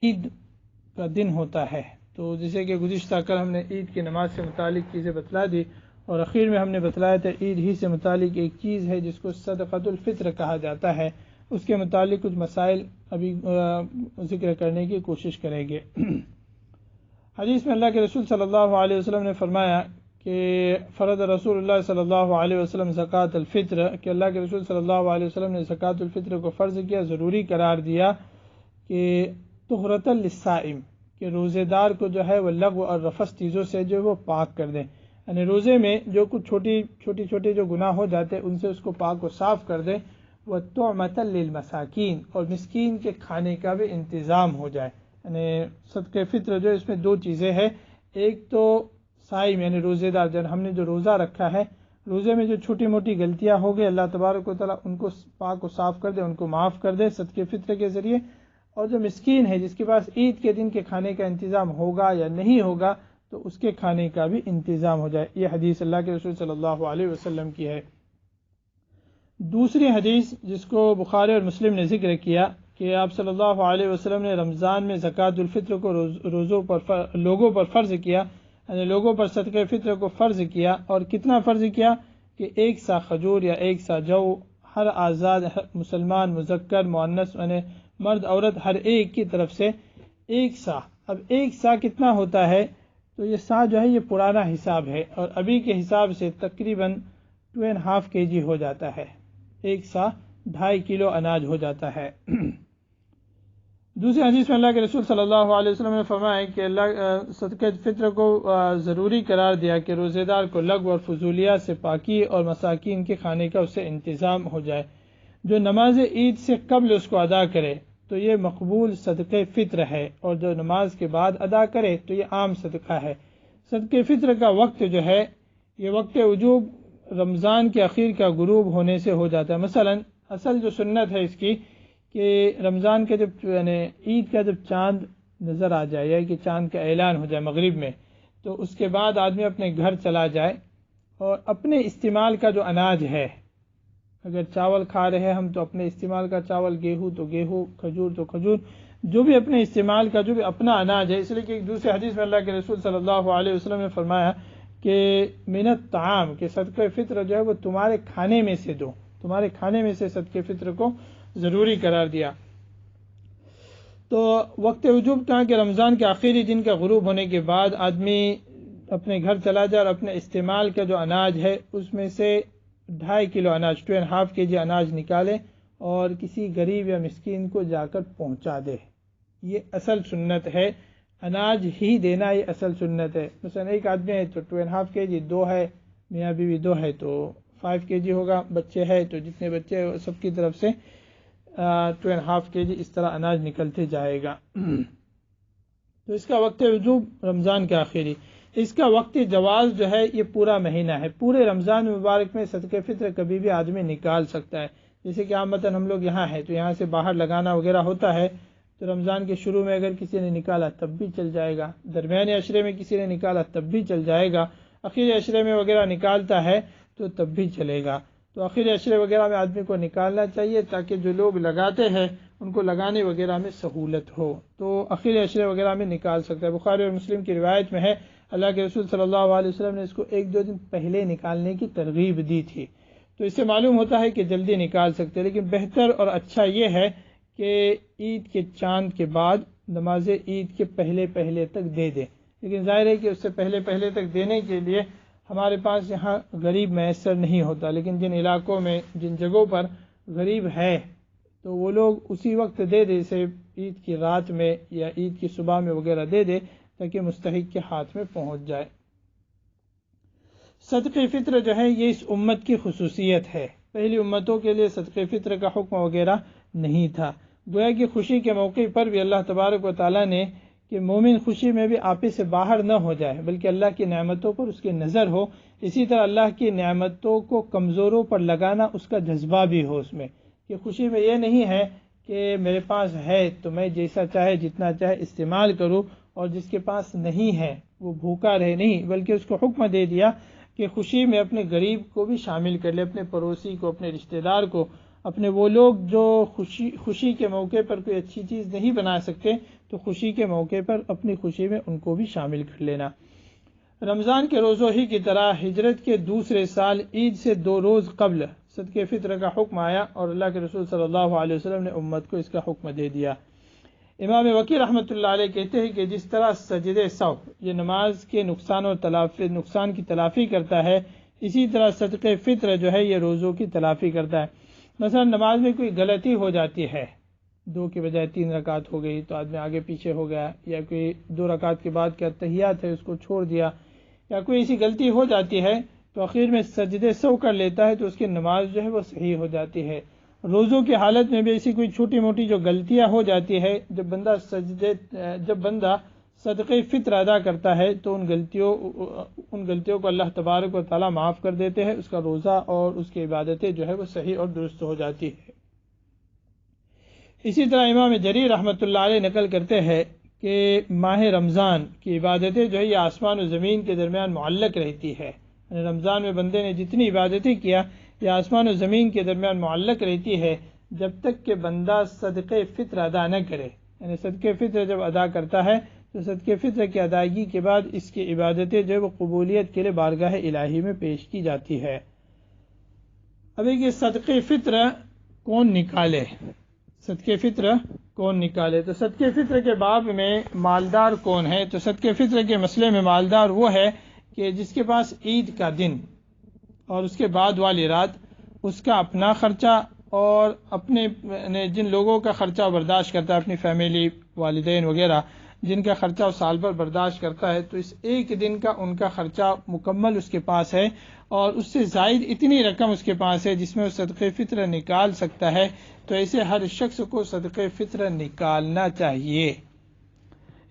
عید کا دن ہوتا ہے، تو جیسے کہ گزشتہ کل ہم نے عید کی نماز سے متعلق چیزیں بتلا دی، اور اخیر میں ہم نے بتلایا تھا عید ہی سے متعلق ایک چیز ہے جس کو صدقۃ الفطر کہا جاتا ہے، اس کے متعلق کچھ مسائل ابھی ذکر کرنے کی کوشش کریں گے۔ حدیث میں اللہ کے رسول صلی اللہ علیہ وسلم نے فرمایا کہ فرض رسول اللہ صلی اللہ علیہ وسلم زکوٰۃ الفطر، کہ اللہ کے رسول صلی اللہ علیہ وسلم نے زکوٰۃ الفطر کو فرض کیا، ضروری قرار دیا کہ طہرۃ للصائم، کہ روزے دار کو جو ہے وہ لغو اور رفث چیزوں سے جو وہ پاک کر دیں، یعنی روزے میں جو کچھ چھوٹے جو گناہ ہو جاتے ہیں ان سے اس کو پاک و صاف کر دیں، وَطُعْمَةً لِلْمَسَاكِينَ، اور مسکین کے کھانے کا بھی انتظام ہو جائے۔ یعنی صدقہ فطر جو اس میں دو چیزیں ہیں، ایک تو صائم یعنی روزے دار، جب ہم نے جو روزہ رکھا ہے، روزے میں جو چھوٹی موٹی غلطیاں ہو گئی اللہ تبارک و تعالیٰ ان کو پاک و صاف کر دے، ان کو معاف کر دے صدقہ فطر کے ذریعے، اور جو مسکین ہے جس کے پاس عید کے دن کے کھانے کا انتظام ہوگا یا نہیں ہوگا تو اس کے کھانے کا بھی انتظام ہو جائے۔ یہ حدیث اللہ کے رسول صلی اللہ علیہ وسلم کی ہے۔ دوسری حدیث جس کو بخاری اور مسلم نے ذکر کیا کہ آپ صلی اللہ علیہ وسلم نے رمضان میں زکوٰۃ الفطر کو لوگوں پر فرض کیا، یعنی لوگوں پر صدقہ فطر کو فرض کیا، اور کتنا فرض کیا کہ 1 سا کھجور یا 1 سا جو ہر آزاد مسلمان مذکر مؤنث یعنی مرد عورت ہر ایک کی طرف سے 1 سا۔ اب 1 سا کتنا ہوتا ہے؟ تو یہ سا جو ہے یہ پرانا حساب ہے، اور ابھی کے حساب سے تقریباً 2.5 kg ہو جاتا ہے، 1 سا 2.5 کلو اناج ہو جاتا ہے۔ دوسری حدیث میں اللہ کے رسول صلی اللہ علیہ وسلم نے فرمایا کہ اللہ صدقہ فطر کو ضروری قرار دیا کہ روزے دار کو لغو اور فضولیات سے پاکی اور مساکین کے کھانے کا اس سے انتظام ہو جائے۔ جو نماز عید سے قبل اس کو ادا کرے تو یہ مقبول صدقہ فطر ہے، اور جو نماز کے بعد ادا کرے تو یہ عام صدقہ ہے۔ صدقہ فطر کا وقت جو ہے یہ وقت وجوب رمضان کے اخیر کا غروب ہونے سے ہو جاتا ہے۔ مثلا اصل جو سنت ہے اس کی کہ رمضان کے جب یعنی عید کا جب چاند نظر آ جائے یا کہ چاند کا اعلان ہو جائے مغرب میں، تو اس کے بعد آدمی اپنے گھر چلا جائے اور اپنے استعمال کا جو اناج ہے، اگر چاول کھا رہے ہیں ہم تو اپنے استعمال کا چاول، گیہوں تو گیہوں، کھجور تو کھجور، جو بھی اپنے استعمال کا جو بھی اپنا اناج ہے۔ اس لیے کہ ایک دوسرے حدیث میں اللہ کے رسول صلی اللہ علیہ وسلم نے فرمایا کہ من الطعام، کہ صدقہ فطر جو ہے وہ تمہارے کھانے میں سے دو، تمہارے کھانے میں سے صدقہ فطر کو ضروری قرار دیا۔ تو وقت وجوب کہاں کہ رمضان کے آخری دن کا غروب ہونے کے بعد آدمی اپنے گھر چلا جائے اور اپنے استعمال کا جو اناج ہے اس میں سے 2.5 کلو اناج 2.5 kg اناج نکالے اور کسی غریب یا مسکین کو جا کر پہنچا دے۔ یہ اصل سنت ہے، اناج ہی دینا یہ اصل سنت ہے۔ مثلا ایک آدمی ہے تو 2.5 kg، 2 ہے میاں بیوی 2 ہے تو 5 kg ہوگا، بچے ہے تو جتنے بچے سب کی طرف سے 2.5 kg اس طرح اناج نکلتے جائے گا۔ تو اس کا وقت وجوب رمضان کے آخری، اس کا وقت جواز جو ہے یہ پورا مہینہ ہے۔ پورے رمضان مبارک میں صدقہ فطر کبھی بھی آدمی نکال سکتا ہے، جیسے کہ عامةً ہم لوگ یہاں ہیں تو یہاں سے باہر لگانا وغیرہ ہوتا ہے، تو رمضان کے شروع میں اگر کسی نے نکالا تب بھی چل جائے گا، درمیانے عشرے میں کسی نے نکالا تب بھی چل جائے گا، آخری عشرے میں وغیرہ نکالتا ہے تو تب بھی چلے گا۔ تو آخری عشرے وغیرہ میں آدمی کو نکالنا چاہیے تاکہ جو لوگ لگاتے ہیں ان کو لگانے وغیرہ میں سہولت ہو، تو آخری عشرے وغیرہ میں نکال سکتا ہے۔ بخاری اور مسلم کی روایت میں ہے اللہ کے رسول صلی اللہ علیہ وسلم نے اس کو 1-2 دن پہلے نکالنے کی ترغیب دی تھی، تو اس سے معلوم ہوتا ہے کہ جلدی نکال سکتے ہیں، لیکن بہتر اور اچھا یہ ہے کہ عید کے چاند کے بعد نماز عید کے پہلے تک دے دے، لیکن ظاہر ہے کہ اس سے پہلے تک دینے کے لیے ہمارے پاس یہاں غریب میسر نہیں ہوتا، لیکن جن علاقوں میں جن جگہوں پر غریب ہے تو وہ لوگ اسی وقت دے دے، جیسے عید کی رات میں یا عید کی صبح میں وغیرہ دے دے تاکہ مستحق کے ہاتھ میں پہنچ جائے۔ صدقہ فطر جو ہے یہ اس امت کی خصوصیت ہے، پہلی امتوں کے لیے صدقہ فطر کا حکم وغیرہ نہیں تھا۔ گویا کہ خوشی کے موقع پر بھی اللہ تبارک و تعالیٰ نے کہ مومن خوشی میں بھی آپے سے باہر نہ ہو جائے بلکہ اللہ کی نعمتوں پر اس کی نظر ہو، اسی طرح اللہ کی نعمتوں کو کمزوروں پر لگانا اس کا جذبہ بھی ہو، اس میں کہ خوشی میں یہ نہیں ہے کہ میرے پاس ہے تو میں جیسا چاہے جتنا چاہے استعمال کروں، اور جس کے پاس نہیں ہے وہ بھوکا رہے، نہیں، بلکہ اس کو حکم دے دیا کہ خوشی میں اپنے غریب کو بھی شامل کر لے، اپنے پڑوسی کو، اپنے رشتہ دار کو، اپنے وہ لوگ جو خوشی کے موقع پر کوئی اچھی چیز نہیں بنا سکتے تو خوشی کے موقع پر اپنی خوشی میں ان کو بھی شامل کر لینا۔ رمضان کے روزوں ہی کی طرح ہجرت کے دوسرے سال عید سے 2 روز قبل صدقہ فطر کا حکم آیا اور اللہ کے رسول صلی اللہ علیہ وسلم نے امت کو اس کا حکم دے دیا۔ امام وکیع رحمۃ اللہ علیہ کہتے ہیں کہ جس طرح سجدے سہو یہ نماز کے نقصان کی تلافی کرتا ہے، اسی طرح صدقہ فطر جو ہے یہ روزوں کی تلافی کرتا ہے۔ مثلا نماز میں کوئی غلطی ہو جاتی ہے، 2 کے بجائے 3 رکعت ہو گئی تو آدمی آگے پیچھے ہو گیا، یا کوئی 2 رکعت کے بعد کیا تحیات ہے اس کو چھوڑ دیا، یا کوئی ایسی غلطی ہو جاتی ہے تو آخر میں سجدے سہو کر لیتا ہے تو اس کی نماز جو ہے وہ صحیح ہو جاتی ہے۔ روزوں کی حالت میں بھی ایسی کوئی چھوٹی موٹی جو غلطیاں ہو جاتی ہے، جب بندہ صدقہ فطر ادا کرتا ہے تو ان غلطیوں کو اللہ تبارک و تعالی معاف کر دیتے ہیں، اس کا روزہ اور اس کی عبادتیں جو ہے وہ صحیح اور درست ہو جاتی ہے۔ اسی طرح امام جریر رحمۃ اللہ علیہ نقل کرتے ہیں کہ ماہ رمضان کی عبادتیں جو ہے یہ آسمان و زمین کے درمیان معلق رہتی ہے، یعنی رمضان میں بندے نے جتنی عبادتیں کیا یہ آسمان و زمین کے درمیان معلق رہتی ہے جب تک کہ بندہ صدقہ فطر ادا نہ کرے، یعنی صدقہ فطر جب ادا کرتا ہے تو صدقہ فطر کی ادائیگی کے بعد اس کی عبادتیں جو ہے وہ قبولیت کے لیے بارگاہ الہی میں پیش کی جاتی ہے۔ اب یہ صدقہ فطر کون نکالے، صدقہ فطر کون نکالے؟ تو صدقہ فطر کے باب میں مالدار کون ہے؟ تو صدقہ فطر کے مسئلے میں مالدار وہ ہے کہ جس کے پاس عید کا دن اور اس کے بعد والی رات اس کا اپنا خرچہ اور اپنے جن لوگوں کا خرچہ برداشت کرتا ہے، اپنی فیملی، والدین وغیرہ جن کا خرچہ سال بھر برداشت کرتا ہے، تو اس ایک دن کا ان کا خرچہ مکمل اس کے پاس ہے اور اس سے زائد اتنی رقم اس کے پاس ہے جس میں وہ صدقہ فطر نکال سکتا ہے، تو ایسے ہر شخص کو صدقہ فطر نکالنا چاہیے۔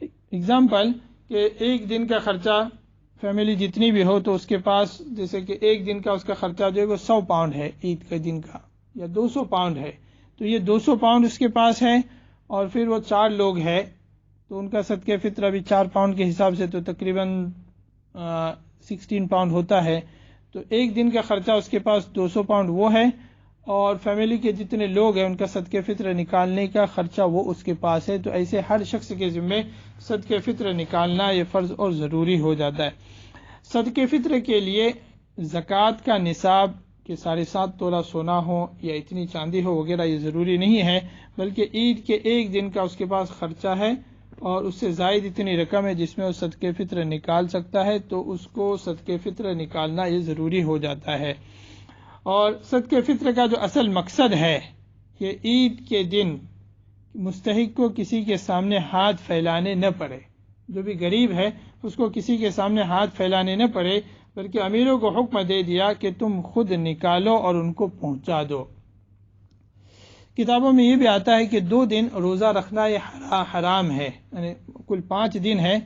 اگزامپل کہ ایک دن کا خرچہ فیملی جتنی بھی ہو تو اس کے پاس جیسے کہ ایک دن کا اس کا خرچہ جو ہے وہ 100 پاؤنڈ ہے عید کے دن کا، یا 200 پاؤنڈ ہے، تو یہ 200 پاؤنڈ اس کے پاس ہے، اور پھر وہ 4 لوگ ہیں تو ان کا صدقہ فطر ابھی 4 پاؤنڈ کے حساب سے تو تقریباً 16 پاؤنڈ ہوتا ہے، تو ایک دن کا خرچہ اس کے پاس 200 پاؤنڈ وہ ہے، اور فیملی کے جتنے لوگ ہیں ان کا صدقہ فطر نکالنے کا خرچہ وہ اس کے پاس ہے، تو ایسے ہر شخص کے ذمہ صدقہ فطر نکالنا یہ فرض اور ضروری ہو جاتا ہے۔ صدقہ فطر کے لیے زکوٰۃ کا نصاب کہ 7.5 تولہ سونا ہو یا اتنی چاندی ہو وغیرہ یہ ضروری نہیں ہے، بلکہ عید کے ایک دن کا اس کے پاس خرچہ ہے اور اس سے زائد اتنی رقم ہے جس میں وہ صدقہ فطر نکال سکتا ہے، تو اس کو صدقہ فطر نکالنا یہ ضروری ہو جاتا ہے۔ اور صدقہ فطر کا جو اصل مقصد ہے کہ عید کے دن مستحق کو کسی کے سامنے ہاتھ پھیلانے نہ پڑے، جو بھی غریب ہے اس کو کسی کے سامنے ہاتھ پھیلانے نہ پڑے، بلکہ امیروں کو حکم دے دیا کہ تم خود نکالو اور ان کو پہنچا دو۔ کتابوں میں یہ بھی آتا ہے کہ 2 دن روزہ رکھنا یہ حرام ہے، یعنی کل 5 دن ہے،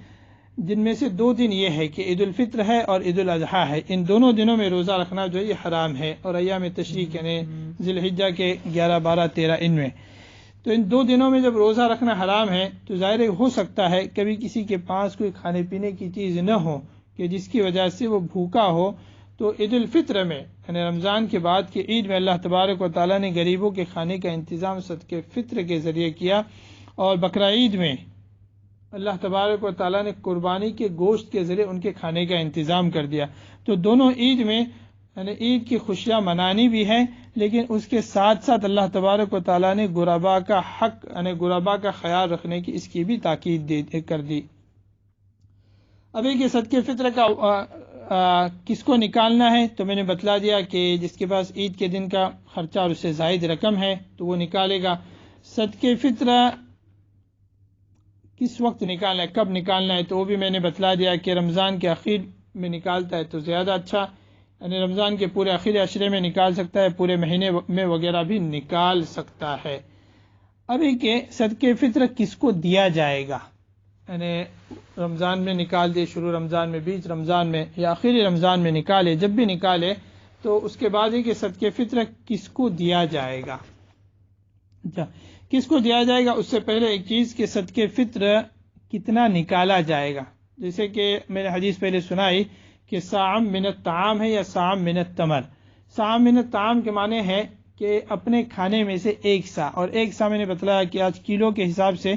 جن میں سے 2 دن یہ ہے کہ عید الفطر ہے اور عید الاضحیٰ ہے، ان دونوں دنوں میں روزہ رکھنا جو ہے یہ حرام ہے، اور ایام تشریق یعنی ذی الحجہ کے 11، 12، 13 ان میں، تو ان 2 دنوں میں جب روزہ رکھنا حرام ہے تو ظاہر ہو سکتا ہے کبھی کسی کے پاس کوئی کھانے پینے کی چیز نہ ہو کہ جس کی وجہ سے وہ بھوکا ہو، تو عید الفطر میں یعنی رمضان کے بعد کی عید میں اللہ تبارک و تعالیٰ نے غریبوں کے کھانے کا انتظام صدقہ فطر کے ذریعے کیا، اور بقرہ عید میں اللہ تبارک و تعالیٰ نے قربانی کے گوشت کے ذریعے ان کے کھانے کا انتظام کر دیا، تو دونوں عید میں یعنی عید کی خوشیاں منانی بھی ہے، لیکن اس کے ساتھ ساتھ اللہ تبارک و تعالیٰ نے غرباء کا حق یعنی غرباء کا خیال رکھنے کی اس کی بھی تاکید کر دی۔ اب ایک صدقہ فطر کا کس کو نکالنا ہے تو میں نے بتلا دیا کہ جس کے پاس عید کے دن کا خرچہ اور اس سے زائد رقم ہے تو وہ نکالے گا۔ صدقہ فطر کس وقت نکالنا ہے، کب نکالنا ہے، تو وہ بھی میں نے بتلا دیا کہ رمضان کے آخر میں نکالتا ہے تو زیادہ اچھا، یعنی رمضان کے پورے آخری عشرے میں نکال سکتا ہے، پورے مہینے میں وغیرہ بھی نکال سکتا ہے۔ اب یہ کہ صدقہ فطر کس کو دیا جائے گا، یعنی رمضان میں نکال دے، شروع رمضان میں، بیچ رمضان میں یا آخری رمضان میں نکالے، جب بھی نکالے تو اس کے بعد یہ کہ صدقہ فطر کس کو دیا جائے گا۔ کس کو دیا جائے گا اس سے پہلے ایک چیز کہ صدقہ فطر کتنا نکالا جائے گا، جیسے کہ میں نے حدیث پہلے سنائی کہ صاع من الطعام ہے یا صاع من التمر۔ صاع من الطعام کے معنی ہے کہ اپنے کھانے میں سے 1 سا، اور 1 سا میں نے بتلایا کہ آج کلو کے حساب سے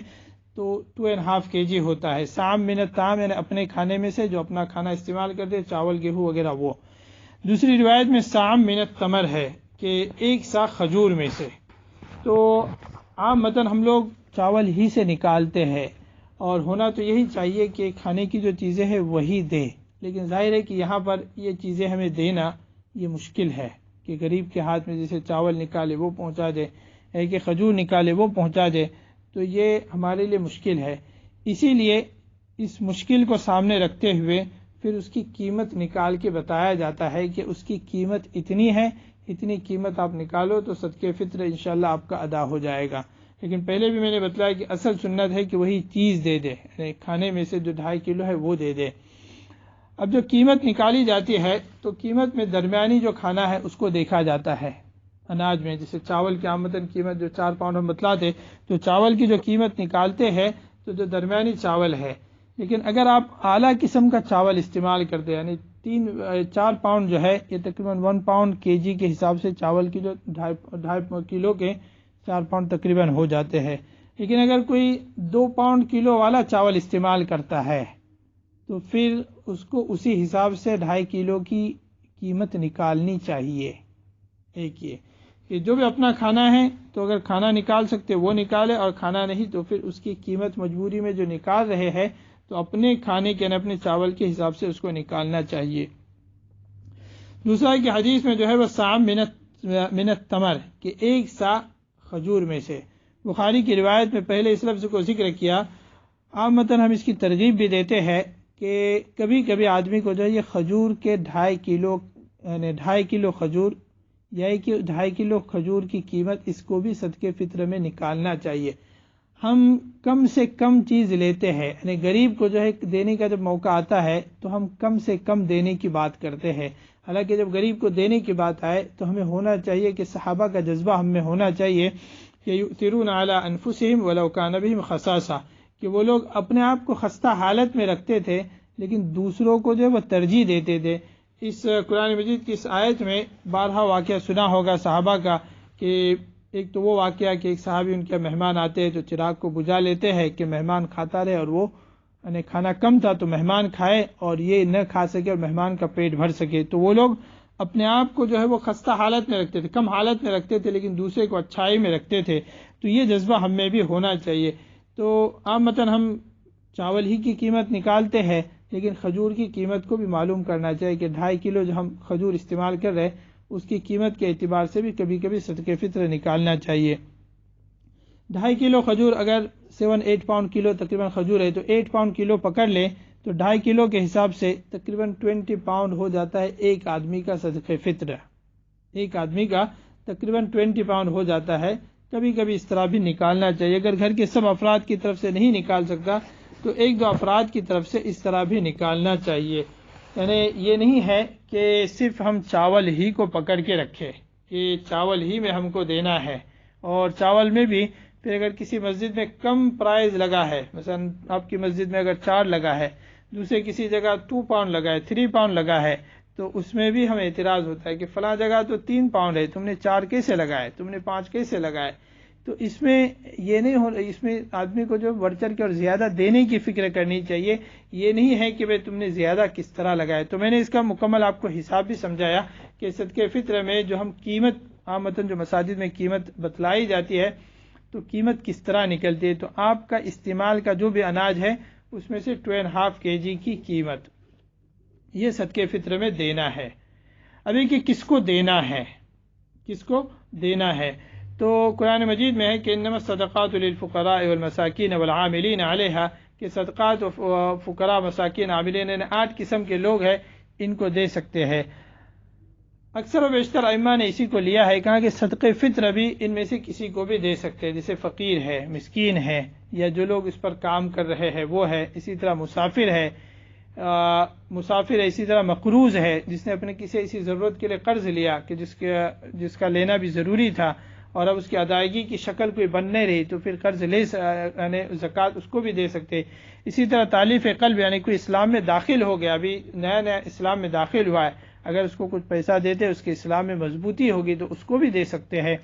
تو 2.5 kg ہوتا ہے۔ سام من الطعام یعنی اپنے کھانے میں سے جو اپنا کھانا استعمال کرتے، چاول گیہوں وغیرہ وہ۔ دوسری روایت میں سام من التمر ہے کہ 1 سا کھجور میں سے۔ تو عام متن ہم لوگ چاول ہی سے نکالتے ہیں، اور ہونا تو یہی چاہیے کہ کھانے کی جو چیزیں ہیں وہی دے، لیکن ظاہر ہے کہ یہاں پر یہ چیزیں ہمیں دینا یہ مشکل ہے کہ غریب کے ہاتھ میں جیسے چاول نکالے وہ پہنچا دے، کہ کھجور نکالے وہ پہنچا دے، تو یہ ہمارے لیے مشکل ہے۔ اسی لیے اس مشکل کو سامنے رکھتے ہوئے پھر اس کی قیمت نکال کے بتایا جاتا ہے کہ اس کی قیمت اتنی ہے، اتنی قیمت آپ نکالو تو صدقہ فطر انشاءاللہ آپ کا ادا ہو جائے گا۔ لیکن پہلے بھی میں نے بتلایا کہ اصل سنت ہے کہ وہی چیز دے دے، یعنی کھانے میں سے جو 2.5 کلو ہے وہ دے دے۔ اب جو قیمت نکالی جاتی ہے تو قیمت میں درمیانی جو کھانا ہے اس کو دیکھا جاتا ہے۔ اناج میں جیسے چاول کی آمدن قیمت جو 4 پاؤنڈ ہم بتلاتے، تو چاول کی جو قیمت نکالتے ہیں تو جو درمیانی چاول ہے، لیکن اگر آپ اعلیٰ قسم کا چاول استعمال کرتے یعنی 4 پاؤنڈ جو ہے، یہ تقریباً 1 پاؤنڈ kg کے حساب سے چاول کی جو 2.5 کلو کے 4 پاؤنڈ تقریباً ہو جاتے ہیں، لیکن اگر کوئی 2 پاؤنڈ کلو والا چاول استعمال کرتا ہے تو پھر اس کو اسی حساب سے 2.5 کلو کی قیمت نکالنی چاہیے۔ ایک یہ کہ جو بھی اپنا کھانا ہے تو اگر کھانا نکال سکتے وہ نکالے، اور کھانا نہیں تو پھر اس کی قیمت مجبوری میں جو نکال رہے ہیں تو اپنے کھانے کے اپنے چاول کے حساب سے اس کو نکالنا چاہیے۔ دوسرا کہ حدیث میں جو ہے وہ سام من التمر کہ 1 سا کھجور میں سے، بخاری کی روایت میں پہلے اس لفظ کو ذکر کیا۔ عامتاً ہم اس کی ترغیب بھی دیتے ہیں کہ کبھی کبھی آدمی کو جو ہے یہ کھجور کے 2.5 کلو یعنی 2.5 کلو کھجور یا کہ 2.5 کلو کھجور کی قیمت اس کو بھی صدقہ فطر میں نکالنا چاہیے۔ ہم کم سے کم چیز لیتے ہیں، یعنی غریب کو جو ہے دینے کا جب موقع آتا ہے تو ہم کم سے کم دینے کی بات کرتے ہیں، حالانکہ جب غریب کو دینے کی بات آئے تو ہمیں ہونا چاہیے کہ صحابہ کا جذبہ ہم میں ہونا چاہیے کہ یؤثرون علی انفسہم ولو کان بہم خصاصہ، کہ وہ لوگ اپنے آپ کو خستہ حالت میں رکھتے تھے لیکن دوسروں کو جو ہے وہ ترجیح دیتے تھے۔ اس قرآن مجید کی اس آیت میں بارہا واقعہ سنا ہوگا صحابہ کا، کہ ایک تو وہ واقعہ کہ ایک صحابی ان کے مہمان آتے ہیں تو چراغ کو بجھا لیتے ہیں کہ مہمان کھاتا رہے، اور وہ یعنی کھانا کم تھا تو مہمان کھائے اور یہ نہ کھا سکے اور مہمان کا پیٹ بھر سکے، تو وہ لوگ اپنے آپ کو جو ہے وہ خستہ حالت میں رکھتے تھے، کم حالت میں رکھتے تھے لیکن دوسرے کو اچھائی میں رکھتے تھے۔ تو یہ جذبہ ہم میں بھی ہونا چاہیے۔ تو عامتاً ہم چاول ہی کی قیمت نکالتے ہیں لیکن کھجور کی قیمت کو بھی معلوم کرنا چاہیے کہ 2.5 کلو جو ہم کھجور استعمال کر رہے اس کی قیمت کے اعتبار سے بھی کبھی کبھی صدقہ فطر نکالنا چاہیے۔ 2.5 کلو کھجور اگر 7-8 پاؤنڈ کلو تقریباً کھجور ہے تو 8 پاؤنڈ کلو پکڑ لیں تو 2.5 کلو کے حساب سے تقریباً 20 پاؤنڈ ہو جاتا ہے ایک آدمی کا صدقہ فطر، ایک آدمی کا تقریباً 20 پاؤنڈ ہو جاتا ہے۔ کبھی کبھی اس طرح بھی نکالنا چاہیے، اگر گھر کے سب افراد کی طرف سے نہیں نکال سکتا تو 1-2 افراد کی طرف سے اس طرح بھی نکالنا چاہیے۔ یعنی یہ نہیں ہے کہ صرف ہم چاول ہی کو پکڑ کے رکھے کہ چاول ہی میں ہم کو دینا ہے، اور چاول میں بھی پھر اگر کسی مسجد میں کم پرائز لگا ہے، مثلا آپ کی مسجد میں اگر 4 لگا ہے، دوسرے کسی جگہ 2 پاؤنڈ لگا ہے، 3 پاؤنڈ لگا ہے، تو اس میں بھی ہمیں اعتراض ہوتا ہے کہ فلاں جگہ تو 3 پاؤنڈ ہے، تم نے 4 کیسے لگائے، تم نے 5 کیسے لگائے۔ تو اس میں یہ نہیں ہو، اس میں آدمی کو جو بڑھ چڑھ کے اور زیادہ دینے کی فکر کرنی چاہیے، یہ نہیں ہے کہ بھئی تم نے زیادہ کس طرح لگائے۔ تو میں نے اس کا مکمل آپ کو حساب بھی سمجھایا کہ صدقہ فطر میں جو ہم قیمت عامتاً جو مساجد میں قیمت بتلائی جاتی ہے تو قیمت کس طرح نکلتی ہے، تو آپ کا استعمال کا جو بھی اناج ہے اس میں سے 2.5 kg کی قیمت یہ صدقہ فطر میں دینا ہے۔ ابھی کہ کس کو دینا ہے، کس کو دینا ہے، تو قرآن مجید میں ہے کہ انما الصدقات للفقراء والمساکین والعاملین علیہا، کہ صدقات و فقراء مساکین عاملین 8 قسم کے لوگ ہیں، ان کو دے سکتے ہیں۔ اکثر و بیشتر ائمہ نے اسی کو لیا ہے، کہا کہ صدقہ فطر بھی ان میں سے کسی کو بھی دے سکتے ہیں، جیسے فقیر ہے، مسکین ہے، یا جو لوگ اس پر کام کر رہے ہیں وہ ہے، اسی طرح مسافر ہے، اسی طرح مقروض ہے، جس نے اپنے کسی ایسی ضرورت کے لیے قرض لیا کہ جس کا لینا بھی ضروری تھا اور اب اس کی ادائیگی کی شکل کوئی بن نہیں رہی تو پھر قرض لے یعنی زکوٰۃ اس کو بھی دے سکتے۔ اسی طرح تالیف قلب، یعنی کوئی اسلام میں داخل ہو گیا، ابھی نیا نیا اسلام میں داخل ہوا ہے، اگر اس کو کچھ پیسہ دیتے اس کے اسلام میں مضبوطی ہوگی تو اس کو بھی دے سکتے ہیں۔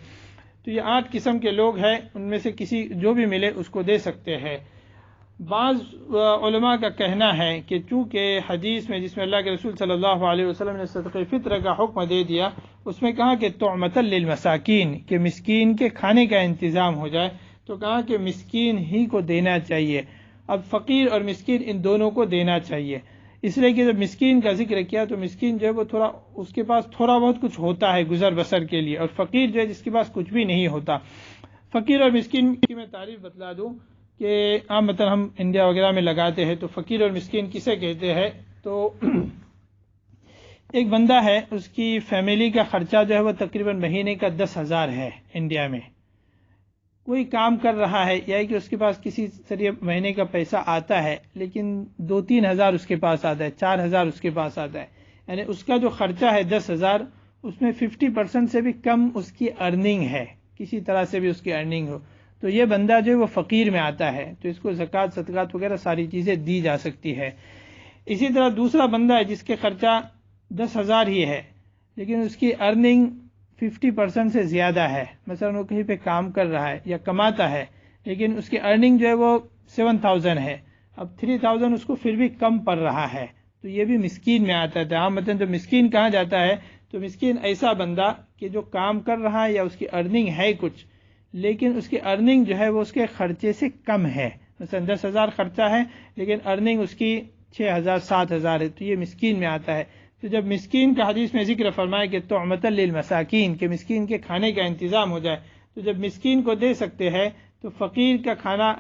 تو یہ 8 قسم کے لوگ ہیں، ان میں سے کسی جو بھی ملے اس کو دے سکتے ہیں۔ بعض علماء کا کہنا ہے کہ چونکہ حدیث میں جس میں اللہ کے رسول صلی اللہ علیہ وسلم نے صدقہ فطر کا حکم دے دیا، اس میں کہا کہ طعمۃ للمساکین، کہ مسکین کے کھانے کا انتظام ہو جائے، تو کہا کہ مسکین ہی کو دینا چاہیے۔ اب فقیر اور مسکین ان دونوں کو دینا چاہیے، اس لیے کہ جب مسکین کا ذکر کیا تو مسکین جو ہے وہ تھوڑا اس کے پاس تھوڑا بہت کچھ ہوتا ہے گزر بسر کے لیے، اور فقیر جو ہے جس کے پاس کچھ بھی نہیں ہوتا۔ فقیر اور مسکین کی میں تعریف بتلا دوں کہ عام مثلا ہم انڈیا وغیرہ میں لگاتے ہیں تو فقیر اور مسکین کسے کہتے ہیں؟ تو ایک بندہ ہے، اس کی فیملی کا خرچہ جو ہے وہ تقریباً مہینے کا 10,000 ہے انڈیا میں، کوئی کام کر رہا ہے یا کہ اس کے پاس کسی ذریعے مہینے کا پیسہ آتا ہے، لیکن 2-3 ہزار اس کے پاس آتا ہے، 4,000 اس کے پاس آتا ہے، یعنی اس کا جو خرچہ ہے 10,000، اس میں 50% سے بھی کم اس کی ارننگ ہے، کسی طرح سے بھی اس کی ارننگ ہو، تو یہ بندہ جو ہے وہ فقیر میں آتا ہے، تو اس کو زکوٰۃ صدقات وغیرہ ساری چیزیں دی جا سکتی ہے۔ اسی طرح دوسرا بندہ ہے جس کے خرچہ 10,000 ہی ہے، لیکن اس کی ارننگ 50% سے زیادہ ہے، مثلا وہ کہیں پہ کام کر رہا ہے یا کماتا ہے، لیکن اس کی ارننگ جو ہے وہ 7,000 ہے، اب 3,000 اس کو پھر بھی کم پڑ رہا ہے، تو یہ بھی مسکین میں آتا ہے۔ عام مثلا جو مسکین کہا جاتا ہے تو مسکین ایسا بندہ کہ جو کام کر رہا ہے یا اس کی ارننگ ہے کچھ، لیکن اس کی ارننگ جو ہے وہ اس کے خرچے سے کم ہے، مثلا 10,000 خرچہ ہے لیکن ارننگ اس کی 6,000 7,000 ہے، تو یہ مسکین میں آتا ہے۔ تو جب مسکین کا حدیث میں ذکر فرمایا کہ طعمۃ للمساکین، کہ مسکین کے کھانے کا انتظام ہو جائے، تو جب مسکین کو دے سکتے ہیں تو فقیر کا کھانا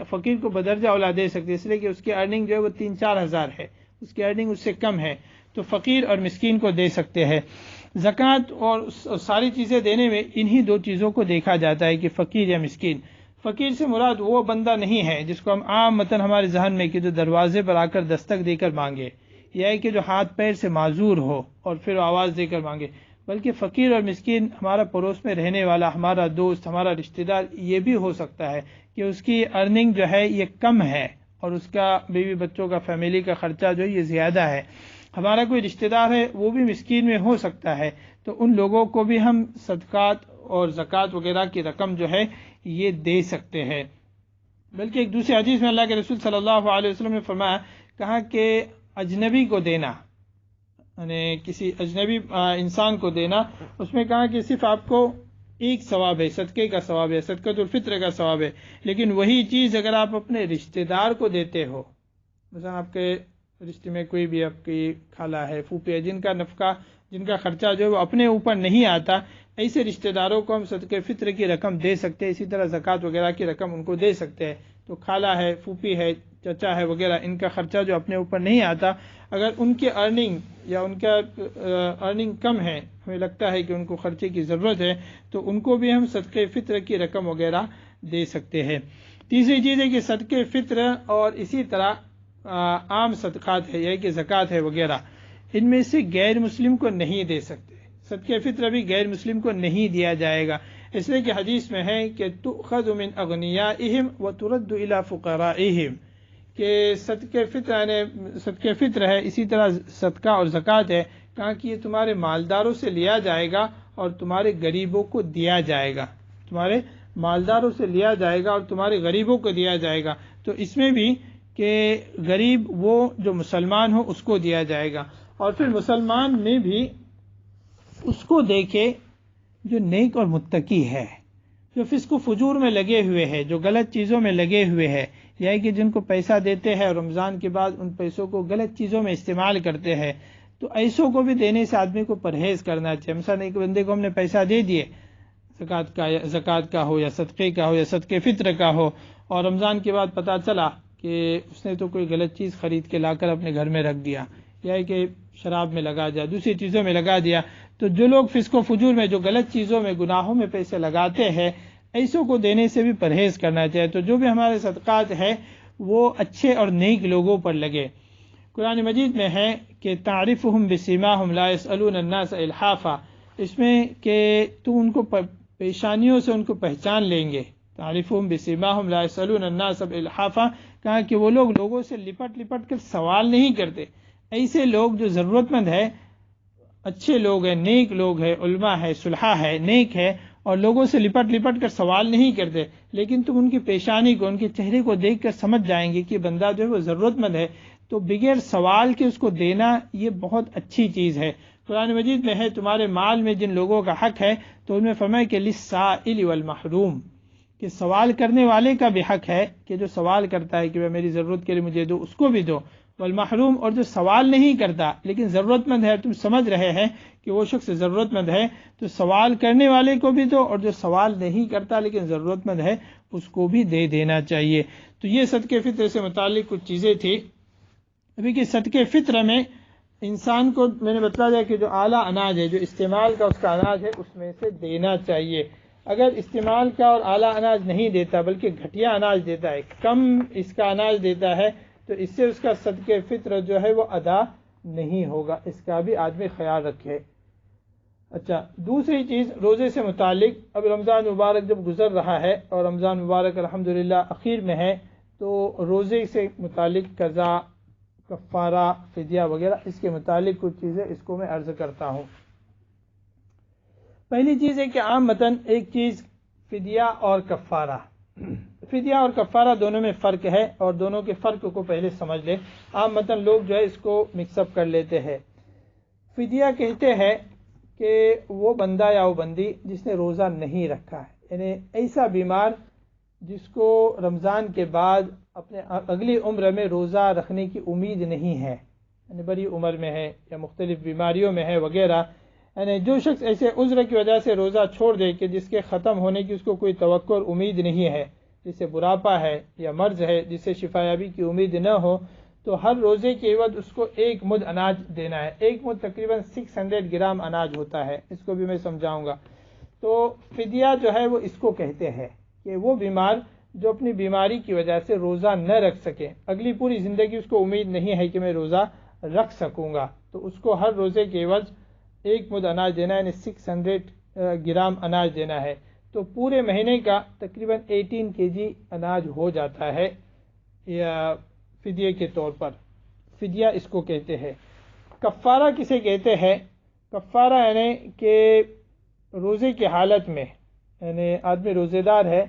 فقیر کو بدرجہ اولا دے سکتے ہیں، اس لیے کہ اس کی ارننگ جو ہے وہ 3-4 ہزار ہے، اس کی ارننگ اس سے کم ہے، تو فقیر اور مسکین کو دے سکتے ہیں۔ زکوٰۃ اور ساری چیزیں دینے میں انہی 2 چیزوں کو دیکھا جاتا ہے کہ فقیر یا مسکین۔ فقیر سے مراد وہ بندہ نہیں ہے جس کو ہم عام مثلا ہمارے ذہن میں کہ جو دروازے پر آ کر دستک دے کر مانگے، یا کہ جو ہاتھ پیر سے معذور ہو اور پھر آواز دے کر مانگے، بلکہ فقیر اور مسکین ہمارا پڑوس میں رہنے والا، ہمارا دوست، ہمارا رشتہ دار، یہ بھی ہو سکتا ہے کہ اس کی ارننگ جو ہے یہ کم ہے اور اس کا بیوی بچوں کا فیملی کا خرچہ جو ہے یہ زیادہ ہے، ہمارا کوئی رشتہ دار ہے وہ بھی مسکین میں ہو سکتا ہے، تو ان لوگوں کو بھی ہم صدقات اور زکوٰۃ وغیرہ کی رقم جو ہے یہ دے سکتے ہیں۔ بلکہ ایک دوسری حدیث میں اللہ کے رسول صلی اللہ علیہ وسلم نے فرمایا، کہا کہ اجنبی کو دینا، یعنی کسی اجنبی انسان کو دینا، اس میں کہا کہ صرف آپ کو ایک ثواب ہے، صدقے کا ثواب ہے، صدقۃ الفطر کا ثواب ہے، لیکن وہی چیز اگر آپ اپنے رشتہ دار کو دیتے ہو، مثلا آپ کے رشتے میں کوئی بھی آپ کی خالہ ہے، پھوپھی ہے، جن کا نفقہ، جن کا خرچہ جو ہے وہ اپنے اوپر نہیں آتا، ایسے رشتہ داروں کو ہم صدقہ فطر کی رقم دے سکتے ہیں، اسی طرح زکوٰۃ وغیرہ کی رقم ان کو دے سکتے ہیں۔ تو خالہ ہے، پھوپھی ہے، چچا ہے وغیرہ، ان کا خرچہ جو اپنے اوپر نہیں آتا، اگر ان کی ارننگ یا ان کا ارننگ کم ہے، ہمیں لگتا ہے کہ ان کو خرچے کی ضرورت ہے، تو ان کو بھی ہم صدقہ فطر کی رقم وغیرہ دے سکتے ہیں۔ تیسری چیز ہے کہ صدقہ فطر اور اسی طرح عام صدقات ہے، یعنی کہ زکوٰۃ ہے وغیرہ، ان میں سے غیر مسلم کو نہیں دے سکتے، صدقہ فطر بھی غیر مسلم کو نہیں دیا جائے گا، اس لیے کہ حدیث میں ہے کہ تؤخذ من اغنیائہم وترد الی فقرائہم، کہ صدقہ فطر ہے، اسی طرح صدقہ اور زکوٰۃ ہے، کہا کہ یہ تمہارے مالداروں سے لیا جائے گا اور تمہارے غریبوں کو دیا جائے گا، تمہارے مالداروں سے لیا جائے گا اور تمہارے غریبوں کو دیا جائے گا، تو اس میں بھی کہ غریب وہ جو مسلمان ہو اس کو دیا جائے گا، اور پھر مسلمان میں بھی اس کو دیکھے جو نیک اور متقی ہے، جو فسق و فجور میں لگے ہوئے ہیں، جو غلط چیزوں میں لگے ہوئے ہیں، یعنی کہ جن کو پیسہ دیتے ہیں اور رمضان کے بعد ان پیسوں کو غلط چیزوں میں استعمال کرتے ہیں، تو ایسوں کو بھی دینے سے آدمی کو پرہیز کرنا چاہیے۔ مثلا ایک بندے کو ہم نے پیسہ دے دیے، زکوٰۃ کا ہو یا صدقے کا ہو یا صدقے فطر کا ہو، اور رمضان کے بعد پتہ چلا کہ اس نے تو کوئی غلط چیز خرید کے لا کر اپنے گھر میں رکھ دیا، یا کہ شراب میں لگا دیا، دوسری چیزوں میں لگا دیا، تو جو لوگ فسق و فجور میں، جو غلط چیزوں میں، گناہوں میں پیسے لگاتے ہیں، ایسوں کو دینے سے بھی پرہیز کرنا چاہیے۔ تو جو بھی ہمارے صدقات ہے وہ اچھے اور نیک لوگوں پر لگے۔ قرآن مجید میں ہے کہ تعرفہم بسیماہم لا یسألون الناس الحافا، اس میں کہ تو ان کو پیشانیوں سے ان کو پہچان لیں گے، تعرفہم بسیماہم لا یسألون الناس الحافا، کہا کہ وہ لوگوں سے لپٹ کر سوال نہیں کرتے، ایسے لوگ جو ضرورت مند ہے اچھے لوگ ہیں، نیک لوگ ہیں، علماء ہے، صلحاء ہے، نیک ہے، اور لوگوں سے لپٹ لپٹ کر سوال نہیں کرتے، لیکن تم ان کی پیشانی کو، ان کے چہرے کو دیکھ کر سمجھ جائیں گے کہ بندہ جو ہے وہ ضرورت مند ہے، تو بغیر سوال کے اس کو دینا یہ بہت اچھی چیز ہے۔ قرآن مجید میں ہے تمہارے مال میں جن لوگوں کا حق ہے، تو ان میں فرمایا کہ للسائل والمحروم، کہ سوال کرنے والے کا بھی حق ہے، کہ جو سوال کرتا ہے کہ میری ضرورت کے لیے مجھے دو، اس کو بھی دو، والمحروم، اور جو سوال نہیں کرتا لیکن ضرورت مند ہے، تم سمجھ رہے ہیں کہ وہ شخص ضرورت مند ہے، تو سوال کرنے والے کو بھی دو، اور جو سوال نہیں کرتا لیکن ضرورت مند ہے اس کو بھی دے دینا چاہیے۔ تو یہ صدقے فطر سے متعلق کچھ چیزیں تھی۔ ابھی کہ صدقے فطر میں انسان کو میں نے بتلا دیا کہ جو اعلیٰ اناج ہے، جو استعمال کا اس کا اناج ہے، اس میں سے دینا چاہیے۔ اگر استعمال کا اور اعلیٰ اناج نہیں دیتا بلکہ گھٹیا اناج دیتا ہے، کم اس کا اناج دیتا ہے، تو اس سے اس کا صدقے فطر جو ہے وہ ادا نہیں ہوگا، اس کا بھی آدمی خیال رکھے۔ اچھا، دوسری چیز روزے سے متعلق، اب رمضان مبارک جب گزر رہا ہے اور رمضان مبارک الحمدللہ اخیر میں ہے، تو روزے سے متعلق قضا، کفارہ، فدیہ وغیرہ، اس کے متعلق کچھ چیزیں اس کو میں عرض کرتا ہوں۔ پہلی چیز ہے کہ عامتاً ایک چیز فدیہ اور کفارہ، فدیہ اور کفارہ دونوں میں فرق ہے، اور دونوں کے فرق کو پہلے سمجھ لیں۔ عامتاً لوگ جو ہے اس کو مکس اپ کر لیتے ہیں۔ فدیہ کہتے ہیں کہ وہ بندہ یا وہ بندی جس نے روزہ نہیں رکھا ہے، یعنی ایسا بیمار جس کو رمضان کے بعد اپنے اگلی عمر میں روزہ رکھنے کی امید نہیں ہے، یعنی بڑی عمر میں ہے یا مختلف بیماریوں میں ہے وغیرہ، یعنی جو شخص ایسے عذر کی وجہ سے روزہ چھوڑ دے کہ جس کے ختم ہونے کی اس کو کوئی توقع اور امید نہیں ہے، جسے بڑھاپا ہے یا مرض ہے جسے شفایابی کی امید نہ ہو، تو ہر روزے کے عوض اس کو ایک مد اناج دینا ہے۔ ایک مد تقریباً 600 گرام اناج ہوتا ہے، اس کو بھی میں سمجھاؤں گا۔ تو فدیہ جو ہے وہ اس کو کہتے ہیں کہ وہ بیمار جو اپنی بیماری کی وجہ سے روزہ نہ رکھ سکے، اگلی پوری زندگی اس کو امید نہیں ہے کہ میں روزہ رکھ سکوں گا، تو اس کو ہر روزے کے عوض ایک مد اناج دینا ہے، یعنی 600 گرام اناج دینا ہے، تو پورے مہینے کا تقریباً 18 kg اناج ہو جاتا ہے یا فدیے کے طور پر۔ فدیہ اس کو کہتے ہیں۔ کفارہ کسے کہتے ہیں؟ کفارہ یعنی کہ روزے کی حالت میں، یعنی آدمی روزے دار ہے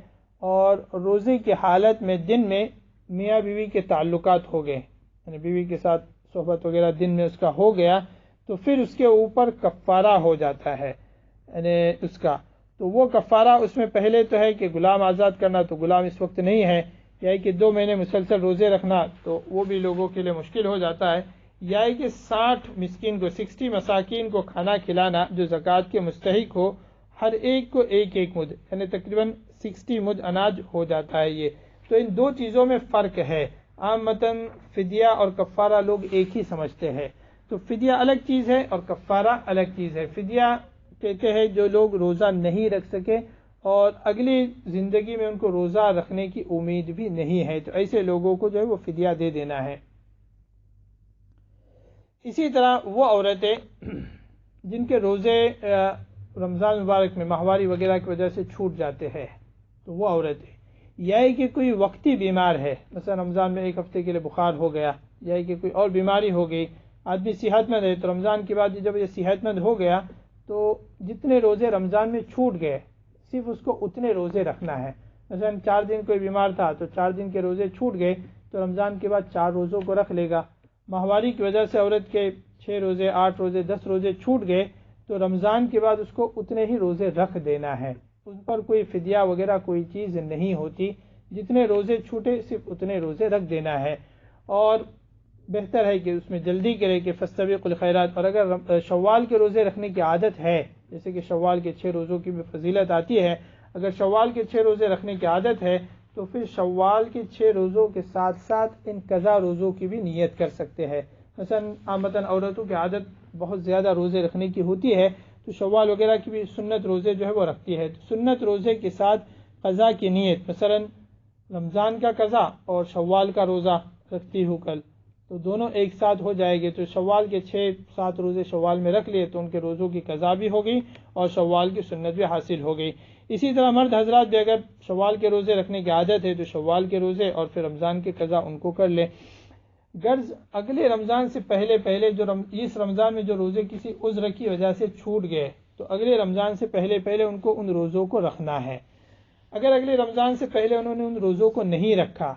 اور روزے کی حالت میں دن میں میاں بیوی کے تعلقات ہو گئے، یعنی بیوی کے ساتھ صحبت وغیرہ دن میں اس کا ہو گیا، تو پھر اس کے اوپر کفارہ ہو جاتا ہے، یعنی اس کا تو وہ کفارہ اس میں پہلے تو ہے کہ غلام آزاد کرنا، تو غلام اس وقت نہیں ہے، یا کہ 2 مہینے مسلسل روزے رکھنا، تو وہ بھی لوگوں کے لیے مشکل ہو جاتا ہے، یا کہ 60 مسکین کو، 60 مساکین کو کھانا کھلانا جو زکوٰۃ کے مستحق ہو، ہر ایک کو ایک ایک مد، یعنی تقریباً 60 مد اناج ہو جاتا ہے یہ۔ تو ان دو چیزوں میں فرق ہے۔ عامتاً فدیہ اور کفارہ لوگ ایک ہی سمجھتے ہیں، تو فدیہ الگ چیز ہے اور کفارہ الگ چیز ہے۔ فدیہ کہتے ہیں جو لوگ روزہ نہیں رکھ سکے اور اگلی زندگی میں ان کو روزہ رکھنے کی امید بھی نہیں ہے، تو ایسے لوگوں کو جو ہے وہ فدیہ دے دینا ہے۔ اسی طرح وہ عورتیں جن کے روزے رمضان مبارک میں ماہواری وغیرہ کی وجہ سے چھوٹ جاتے ہیں، تو وہ عورتیں، یا کہ کوئی وقتی بیمار ہے، مثلا رمضان میں 1 ہفتے کے لیے بخار ہو گیا، یا کہ کوئی اور بیماری ہو گئی، آدمی صحت مند ہے، تو رمضان کے بعد جب یہ صحت مند ہو گیا تو جتنے روزے رمضان میں چھوٹ گئے صرف اس کو اتنے روزے رکھنا ہے۔ مثلا 4 دن کوئی بیمار تھا تو 4 دن کے روزے چھوٹ گئے تو رمضان کے بعد 4 روزوں کو رکھ لے گا۔ ماہواری کی وجہ سے عورت کے 6 روزے، 8 روزے، 10 روزے چھوٹ گئے تو رمضان کے بعد اس کو اتنے ہی روزے رکھ دینا ہے، ان پر کوئی فدیہ وغیرہ کوئی چیز نہیں ہوتی، جتنے روزے چھوٹے صرف اتنے روزے رکھ دینا ہے۔ اور بہتر ہے کہ اس میں جلدی کرے کہ فاستبقوا الخیرات، اور اگر شوال کے روزے رکھنے کی عادت ہے، جیسے کہ شوال کے 6 روزوں کی بھی فضیلت آتی ہے، اگر شوال کے 6 روزے رکھنے کی عادت ہے تو پھر شوال کے 6 روزوں کے ساتھ ساتھ ان قضا روزوں کی بھی نیت کر سکتے ہیں۔ مثلا عامتاً عورتوں کی عادت بہت زیادہ روزے رکھنے کی ہوتی ہے، تو شوال وغیرہ کی بھی سنت روزے جو ہے وہ رکھتی ہے، تو سنت روزے کے ساتھ قضا کی نیت، مثلا رمضان کا قضا اور شوال کا روزہ رکھتی ہوں کل، تو دونوں ایک ساتھ ہو جائے گے، تو شوال کے 6-7 روزے شوال میں رکھ لیے تو ان کے روزوں کی قضا بھی ہو گئی اور شوال کی سنت بھی حاصل ہو گئی۔ اسی طرح مرد حضرات بھی اگر شوال کے روزے رکھنے کی عادت ہے تو شوال کے روزے اور پھر رمضان کی قضا ان کو کر لیں۔ غرض اگلے رمضان سے پہلے جو اس رمضان میں جو روزے کسی عذر کی وجہ سے چھوٹ گئے تو اگلے رمضان سے پہلے ان کو ان روزوں کو رکھنا ہے۔ اگر اگلے رمضان سے پہلے انہوں نے ان روزوں کو نہیں رکھا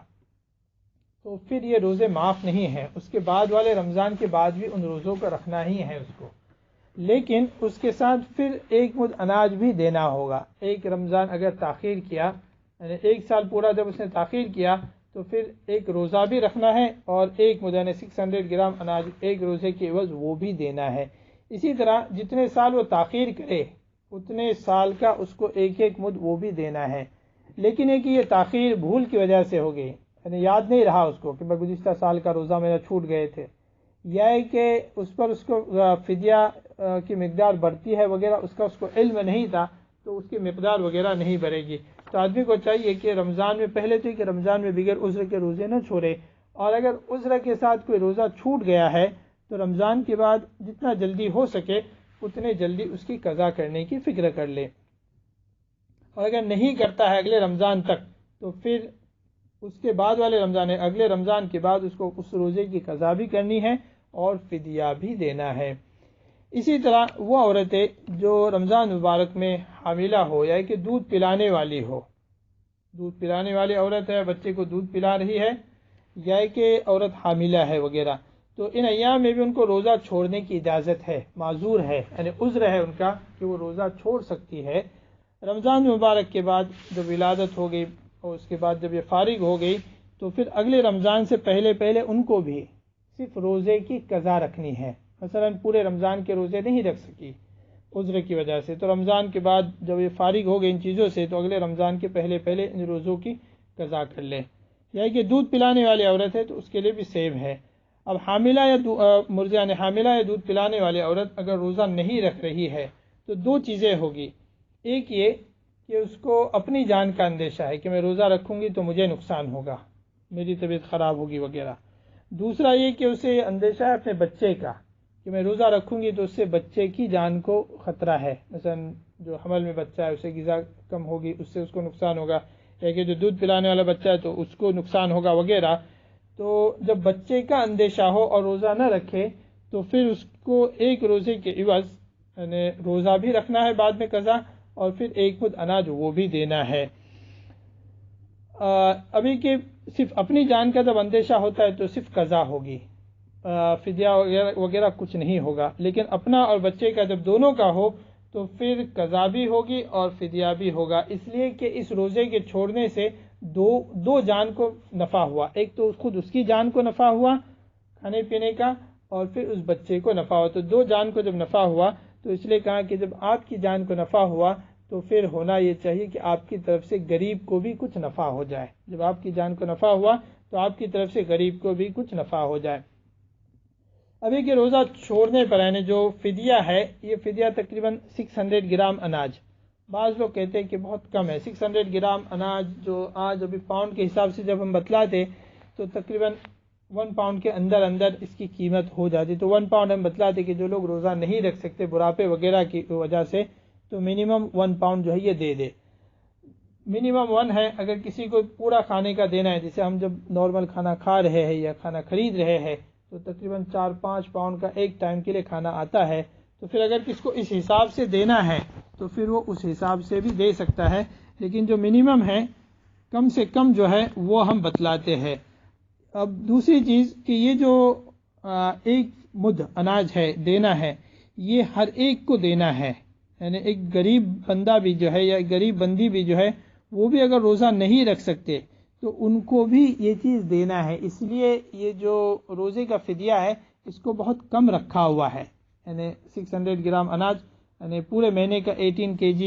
تو پھر یہ روزے معاف نہیں ہیں، اس کے بعد والے رمضان کے بعد بھی ان روزوں کو رکھنا ہی ہے اس کو، لیکن اس کے ساتھ پھر ایک مد اناج بھی دینا ہوگا۔ ایک رمضان اگر تاخیر کیا، یعنی ایک سال پورا جب اس نے تاخیر کیا تو پھر ایک روزہ بھی رکھنا ہے اور ایک مد یعنی 600 گرام اناج ایک روزے کے عوض وہ بھی دینا ہے۔ اسی طرح جتنے سال وہ تاخیر کرے اتنے سال کا اس کو ایک ایک مد وہ بھی دینا ہے، لیکن ہے کہ یہ تاخیر بھول کی وجہ سے ہو گئی، یعنی یاد نہیں رہا اس کو کہ میں گزشتہ سال کا روزہ میرا چھوٹ گئے تھے، یا کہ اس پر اس کو فدیہ کی مقدار بڑھتی ہے وغیرہ اس کو علم نہیں تھا تو اس کی مقدار وغیرہ نہیں بڑھے گی۔ تو آدمی کو چاہیے کہ رمضان میں پہلے تو کہ رمضان میں بغیر عذر کے روزے نہ چھوڑے، اور اگر عذر کے ساتھ کوئی روزہ چھوٹ گیا ہے تو رمضان کے بعد جتنا جلدی ہو سکے اتنے جلدی اس کی قضا کرنے کی فکر کر لے، اور اگر نہیں کرتا ہے اگلے رمضان تک تو پھر اس کے بعد والے رمضان اگلے رمضان کے بعد اس کو اس روزے کی قضا بھی کرنی ہے اور فدیہ بھی دینا ہے۔ اسی طرح وہ عورتیں جو رمضان مبارک میں حاملہ ہو یا کہ دودھ پلانے والی ہو، دودھ پلانے والی عورت ہے، بچے کو دودھ پلا رہی ہے، یا کہ عورت حاملہ ہے وغیرہ، تو ان ایام میں بھی ان کو روزہ چھوڑنے کی اجازت ہے، معذور ہے، یعنی عذر ہے ان کا کہ وہ روزہ چھوڑ سکتی ہے۔ رمضان مبارک کے بعد جب ولادت ہو گئی اور اس کے بعد جب یہ فارغ ہو گئی تو پھر اگلے رمضان سے پہلے ان کو بھی صرف روزے کی قضا رکھنی ہے، مثلا پورے رمضان کے روزے نہیں رکھ سکی عذر کی وجہ سے، تو رمضان کے بعد جب یہ فارغ ہو گئے ان چیزوں سے تو اگلے رمضان کے پہلے ان روزوں کی قضا کر لے۔ یا کہ دودھ پلانے والی عورت ہے تو اس کے لیے بھی سیم ہے۔ اب حاملہ یا مرضعہ حاملہ یا دودھ پلانے والی عورت اگر روزہ نہیں رکھ رہی ہے تو دو چیزیں ہوگی، ایک یہ کہ اس کو اپنی جان کا اندیشہ ہے کہ میں روزہ رکھوں گی تو مجھے نقصان ہوگا، میری طبیعت خراب ہوگی وغیرہ، دوسرا یہ کہ اسے یہ اندیشہ ہے اپنے بچے کا کہ میں روزہ رکھوں گی تو اس سے بچے کی جان کو خطرہ ہے، مثلا جو حمل میں بچہ ہے اسے غذا کم ہوگی، اس سے اس کو نقصان ہوگا، یا کہ جو دودھ پلانے والا بچہ ہے تو اس کو نقصان ہوگا وغیرہ۔ تو جب بچے کا اندیشہ ہو اور روزہ نہ رکھے تو پھر اس کو ایک روزے کے عوض یعنی روزہ بھی رکھنا ہے بعد میں قضا، اور پھر ایک مد اناج وہ بھی دینا ہے۔ ابھی کہ صرف اپنی جان کا جب اندیشہ ہوتا ہے تو صرف قضا ہوگی، فدیہ وغیرہ کچھ نہیں ہوگا، لیکن اپنا اور بچے کا جب دونوں کا ہو تو پھر قضا بھی ہوگی اور فدیہ بھی ہوگا، اس لیے کہ اس روزے کے چھوڑنے سے دو جان کو نفع ہوا، ایک تو خود اس کی جان کو نفع ہوا کھانے پینے کا، اور پھر اس بچے کو نفع ہوا، تو دو جان کو جب نفع ہوا تو اس لیے کہا کہ جب آپ کی جان کو نفع ہوا تو پھر ہونا یہ چاہیے کہ آپ کی طرف سے غریب کو بھی کچھ نفع ہو جائے، جب آپ کی جان کو نفع ہوا تو آپ کی طرف سے غریب کو بھی کچھ نفع ہو جائے۔ ابھی کہ روزہ چھوڑنے پر یعنی جو فدیہ ہے، یہ فدیہ تقریباً 600 گرام اناج، بعض لوگ کہتے ہیں کہ بہت کم ہے 600 گرام اناج، جو آج ابھی پاؤنڈ کے حساب سے جب ہم بتلاتے تو تقریباً 1 پاؤنڈ کے اندر اس کی قیمت ہو جاتی، تو 1 پاؤنڈ ہم بتلاتے کہ جو لوگ روزہ نہیں رکھ سکتے بڑھاپے وغیرہ کی وجہ سے تو منیمم 1 پاؤنڈ جو ہے یہ دے دے، منیمم 1 ہے۔ اگر کسی کو پورا کھانے کا دینا ہے، جیسے ہم جب نارمل کھانا کھا رہے ہیں یا کھانا خرید رہے ہیں تو تقریباً 4-5 پاؤنڈ کا ایک ٹائم کے لیے کھانا آتا ہے، تو پھر اگر کس کو اس حساب سے دینا ہے تو پھر وہ اس حساب سے بھی دے سکتا ہے، لیکن جو منیمم ہے کم سے کم جو ہے وہ ہم بتلاتے ہیں۔ اب دوسری چیز کہ یہ جو ایک مد اناج ہے دینا ہے، یہ ہر ایک کو دینا ہے، یعنی ایک غریب بندہ بھی جو ہے یا غریب بندی بھی جو ہے وہ بھی اگر روزہ نہیں رکھ سکتے تو ان کو بھی یہ چیز دینا ہے، اس لیے یہ جو روزے کا فدیہ ہے اس کو بہت کم رکھا ہوا ہے، یعنی 600 گرام اناج یعنی پورے مہینے کا 18 kg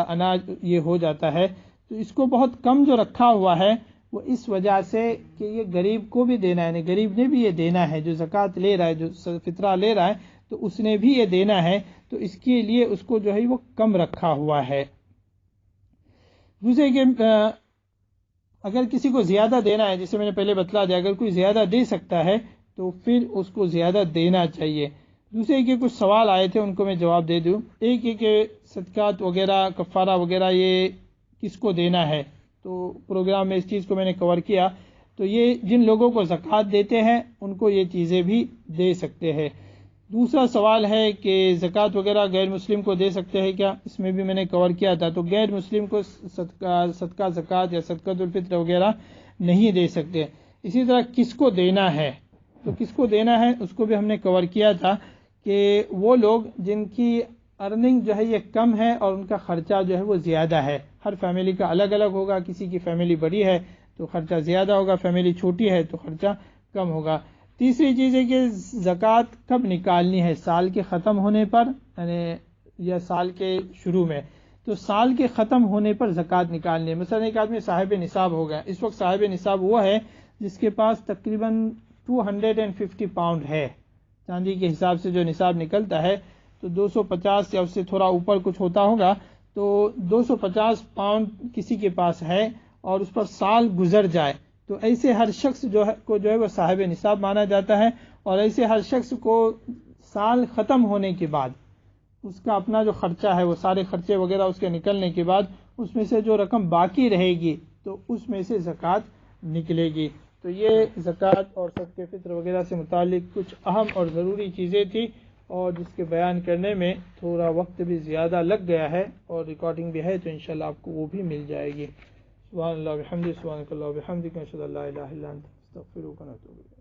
اناج یہ ہو جاتا ہے، تو اس کو بہت کم جو رکھا ہوا ہے وہ اس وجہ سے کہ یہ غریب کو بھی دینا ہے، یعنی غریب نے بھی یہ دینا ہے، جو زکوٰۃ لے رہا ہے، جو فطرہ لے رہا ہے تو اس نے بھی یہ دینا ہے، تو اس کے لیے اس کو جو ہے وہ کم رکھا ہوا ہے۔ دوسرے کہ اگر کسی کو زیادہ دینا ہے، جیسے میں نے پہلے بتلا دیا، اگر کوئی زیادہ دے سکتا ہے تو پھر اس کو زیادہ دینا چاہیے۔ دوسرے کہ کچھ سوال آئے تھے ان کو میں جواب دے دوں۔ ایک یہ کہ صدقات وغیرہ کفارہ وغیرہ یہ کس کو دینا ہے، تو پروگرام میں اس چیز کو میں نے کور کیا۔ تو یہ جن لوگوں کو زکوٰۃ دیتے ہیں ان کو یہ چیزیں بھی دے سکتے ہیں۔ دوسرا سوال ہے کہ زکوٰۃ وغیرہ غیر مسلم کو دے سکتے ہیں کیا؟ اس میں بھی میں نے کور کیا تھا، تو غیر مسلم کو صدقہ زکوٰۃ یا صدقۃ الفطر وغیرہ نہیں دے سکتے۔ اسی طرح کس کو دینا ہے، تو کس کو دینا ہے اس کو بھی ہم نے کور کیا تھا کہ وہ لوگ جن کی ارننگ جو ہے یہ کم ہے اور ان کا خرچہ جو ہے وہ زیادہ ہے۔ ہر فیملی کا الگ الگ ہوگا، کسی کی فیملی بڑی ہے تو خرچہ زیادہ ہوگا، فیملی چھوٹی ہے تو خرچہ کم ہوگا۔ تیسری چیز ہے کہ زکوٰۃ کب نکالنی ہے، سال کے ختم ہونے پر یعنی یا سال کے شروع میں؟ تو سال کے ختم ہونے پر زکوٰۃ نکالنی ہے۔ مثلا ایک آدمی صاحب نصاب ہو گیا، اس وقت صاحب نصاب وہ ہے جس کے پاس تقریباً 250 پاؤنڈ ہے، چاندی کے حساب سے جو نصاب نکلتا ہے تو 250 یا اس سے تھوڑا اوپر کچھ ہوتا ہوگا، تو 250 پاؤنڈ کسی کے پاس ہے اور اس پر سال گزر جائے تو ایسے ہر شخص جو ہے وہ صاحب نصاب مانا جاتا ہے، اور ایسے ہر شخص کو سال ختم ہونے کے بعد اس کا اپنا جو خرچہ ہے وہ سارے خرچے وغیرہ اس کے نکلنے کے بعد اس میں سے جو رقم باقی رہے گی تو اس میں سے زکوٰۃ نکلے گی۔ تو یہ زکوٰۃ اور صدقہ فطر وغیرہ سے متعلق کچھ اہم اور ضروری چیزیں تھیں، اور جس کے بیان کرنے میں تھوڑا وقت بھی زیادہ لگ گیا ہے اور ریکارڈنگ بھی ہے، تو انشاءاللہ آپ کو وہ بھی مل جائے گی۔ سبحان اللہ وبحمدہ، سبحانک اللہ وبحمدک، اشہد ان لا الہ الا انت، استغفرک و اتوب الیک۔